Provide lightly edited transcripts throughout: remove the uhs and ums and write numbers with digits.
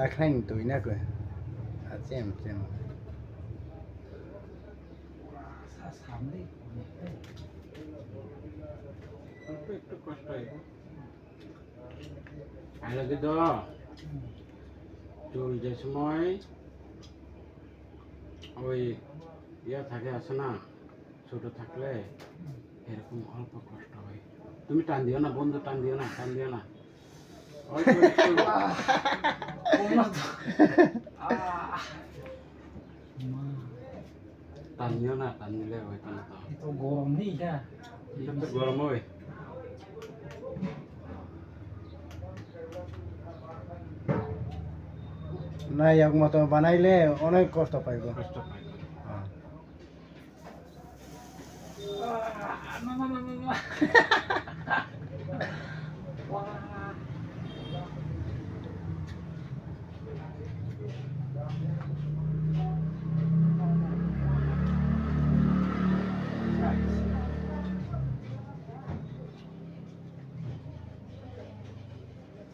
খাইন তুই না কই আছে এমছে সামনে একটু কষ্ট হইব আগে তো চুল যে সময় ওই ইয়া থাকে আছে না ছোট থাকলে এরকম অল্প কষ্ট হয় তুমি টান দিও না বন্ধু টান দিও না অল্প একটু টান দিও না টান দিলে হইতো না তো গরম নেই না এটা তো গরম হয় না এক মতো বানাইলে অনেক কষ্ট পাইব কষ্ট পাই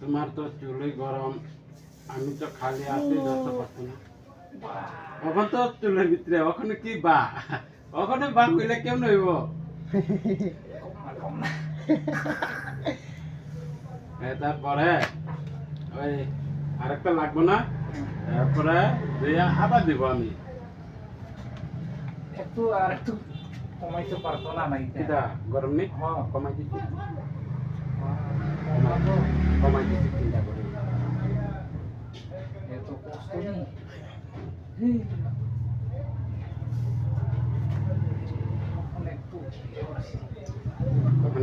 তোমার তো চুলই গরম আমি তো খালি হাতে ধরতে পারতো না ওখান তো চুলের ভিতরে ওখানে কি বা ওখানে বা কইলে কেমন হইব তারপরে ওই আরেকটা লাগবে না তারপরে দিয়া আবার দিব আমি একটু আর একটু কমাইতে পারতো না নাই কিটা গরম নেই হ্যাঁ কমাই দিচ্ছি কমাই দিচ্ছি চিন্তা করি এত কষ্ট নেই এখন একটু